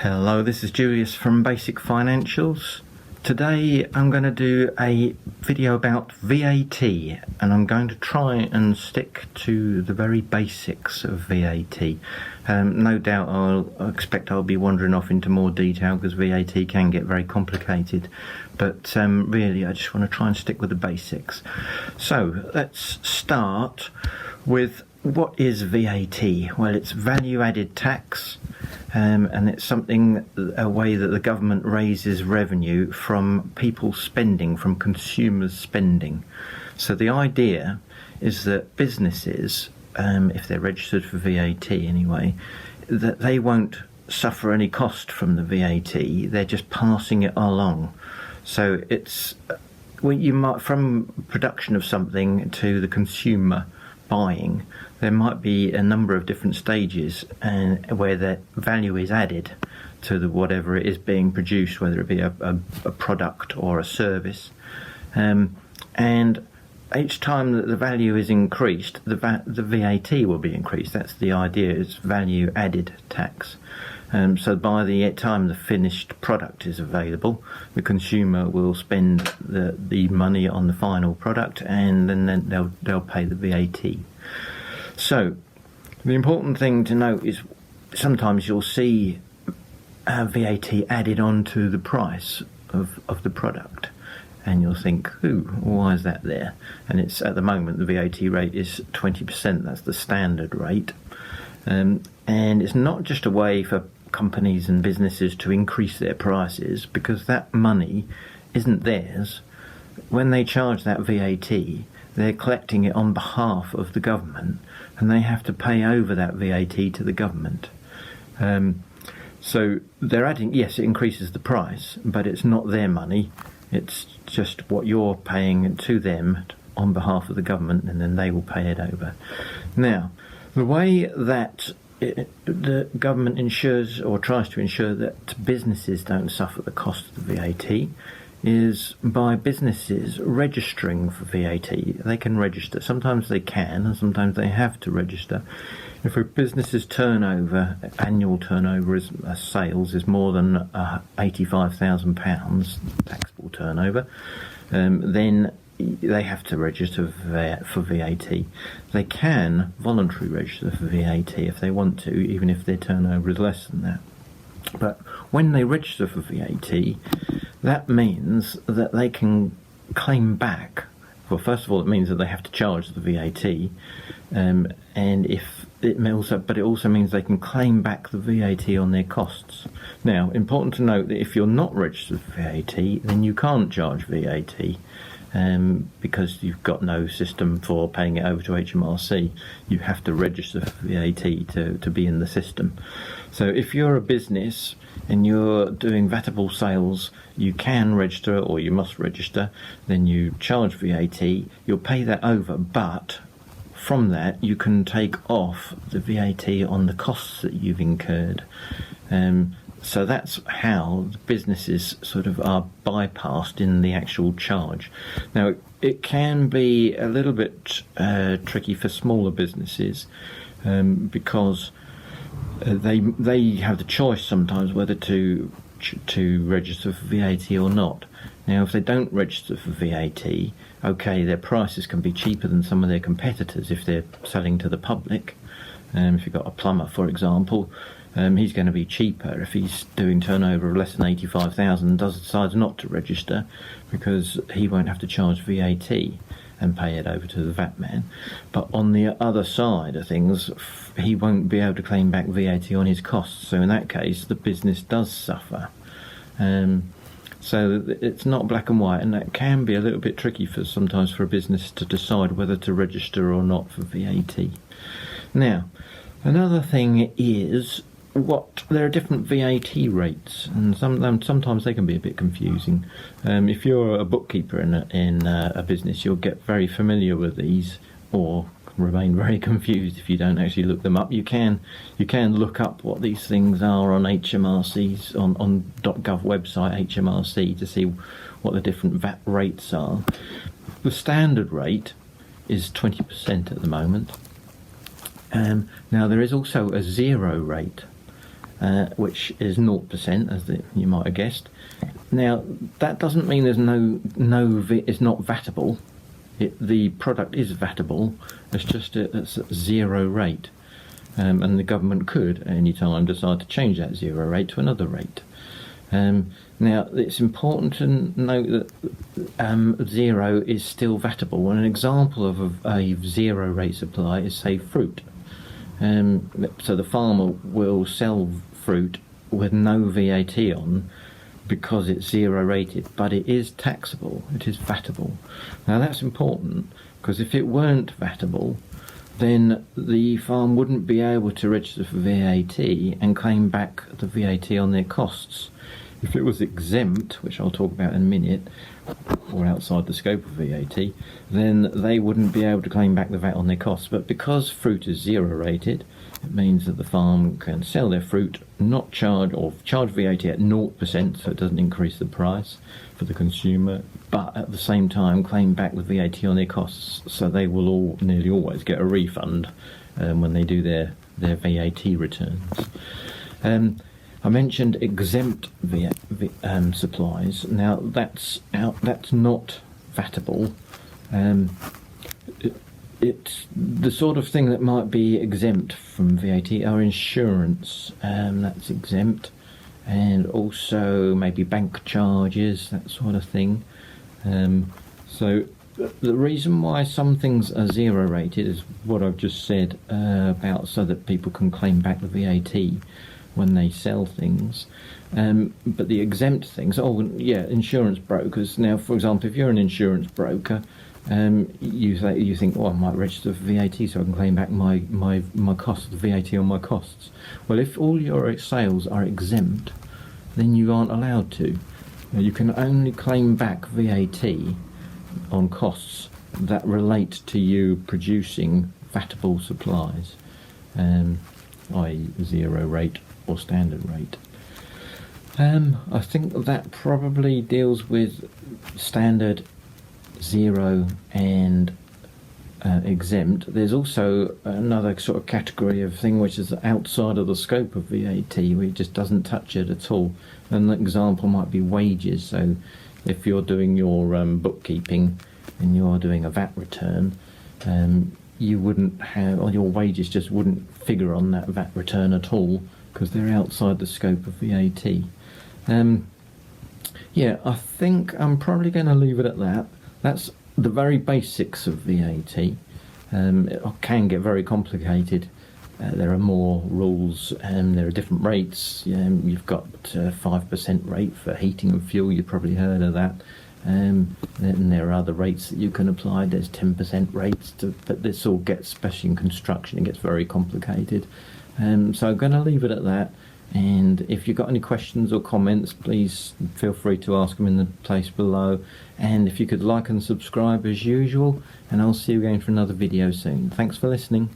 Hello, this is Julius from Basic Financials. Today I'm going to do a video about VAT, and I'm going to try and stick to the very basics of VAT. No doubt I expect I'll be wandering off into more detail because VAT can get very complicated, but really I just want to try and stick with the basics. So let's start with what is VAT? Well, it's value added tax. And it's a way that the government raises revenue from people spending, from consumers spending. So the idea is that businesses, if they're registered for VAT anyway, that they won't suffer any cost from the VAT. They're just passing it along. So it's from production of something to the consumer buying, there might be a number of different stages where the value is added to whatever it is being produced, whether it be a product or a service. And each time that the value is increased, the VAT will be increased. That's the idea, it's value added tax. So by the time the finished product is available, the consumer will spend the money on the final product, and then they'll pay the VAT. So the important thing to note is sometimes you'll see VAT added onto the price of the product, and you'll think, why is that there? And it's at the moment the VAT rate is 20%. That's the standard rate, and it's not just a way for companies and businesses to increase their prices, because that money isn't theirs. When they charge that VAT, they're collecting it on behalf of the government, and they have to pay over that VAT to the government. So they're adding, yes, it increases the price, but it's not their money. It's just what you're paying to them on behalf of the government, and then they will pay it over. Now, the way that the government ensures or tries to ensure that businesses don't suffer the cost of the VAT is by businesses registering for VAT. They can register. Sometimes they can, and sometimes they have to register. If a business's annual turnover sales is more than £85,000 taxable turnover, then they have to register for VAT. They can voluntarily register for VAT if they want to, even if their turnover is less than that. But when they register for VAT, that means that they can claim back. Well, first of all, it means that they have to charge the VAT, but it also means they can claim back the VAT on their costs. Now, important to note that if you're not registered for VAT, then you can't charge VAT. Because you've got no system for paying it over to HMRC. You have to register for VAT to be in the system. So if you're a business and you're doing VATable sales, you can register, or you must register, then you charge VAT, you'll pay that over, but from that you can take off the VAT on the costs that you've incurred. So that's how the businesses sort of are bypassed in the actual charge. Now, it can be a little bit tricky for smaller businesses because they have the choice sometimes whether to register for VAT or not. Now, if they don't register for VAT, okay, their prices can be cheaper than some of their competitors if they're selling to the public. If you've got a plumber, for example, he's going to be cheaper if he's doing turnover of less than 85,000 and decides not to register, because he won't have to charge VAT and pay it over to the VAT man. But on the other side of things, he won't be able to claim back VAT on his costs. So in that case, the business does suffer. So it's not black and white, and that can be a little bit tricky sometimes for a business to decide whether to register or not for VAT. Now, another thing is there are different VAT rates, and sometimes they can be a bit confusing. If you're a bookkeeper in a business, you'll get very familiar with these, or remain very confused if you don't actually look them up. You can look up what these things are on HMRC's on .gov website, HMRC, to see what the different VAT rates are. The standard rate is 20% at the moment. Now there is also a zero rate. which is 0%, as you might have guessed. Now, that doesn't mean there's it's not VATable. The product is VATable. It's just it's at 0 rate, and the government could at any time decide to change that 0 rate to another rate. Now, it's important to note that 0 is still VATable. And an example of a 0 rate supply is, say, fruit. So the farmer will sell fruit with no VAT on because it's 0 rated, but it is taxable, it is VATable. Now that's important, because if it weren't VATable, then the farm wouldn't be able to register for VAT and claim back the VAT on their costs. If it was exempt, which I'll talk about in a minute, or outside the scope of VAT, then they wouldn't be able to claim back the VAT on their costs. But because fruit is 0 rated, it means that the farm can sell their fruit, not charge, or charge VAT at 0%, so it doesn't increase the price for the consumer, but at the same time claim back the VAT on their costs, so they will nearly always get a refund when they do their VAT returns. I mentioned exempt supplies. Now that's not VATable. It's the sort of thing that might be exempt from VAT are insurance, that's exempt, and also maybe bank charges, that sort of thing. So the reason why some things are 0 rated is what I've just said about, so that people can claim back the VAT when they sell things. But the exempt things, insurance brokers. Now, for example, if you're an insurance broker, you think, I might register for VAT so I can claim back my costs, the VAT on my costs. Well, if all your sales are exempt, then you aren't allowed to. You can only claim back VAT on costs that relate to you producing VATable supplies, i.e. 0 rate or standard rate. I think that probably deals with standard, 0 and exempt. There's also another sort of category of thing which is outside of the scope of VAT, where it just doesn't touch it at all. An example might be wages. So if you're doing your bookkeeping and you're doing a VAT return, you wouldn't have, or your wages just wouldn't figure on that VAT return at all, because they're outside the scope of VAT. I think I'm probably going to leave it at that. That's the very basics of VAT. It can get very complicated. There are more rules, and there are different rates. You've got 5% rate for heating and fuel, you've probably heard of that. And there are other rates that you can apply. There's 10% rates, but this all gets, especially in construction, it gets very complicated. So I'm going to leave it at that. And if you've got any questions or comments, please feel free to ask them in the place below. And if you could like and subscribe as usual, and I'll see you again for another video soon. Thanks for listening.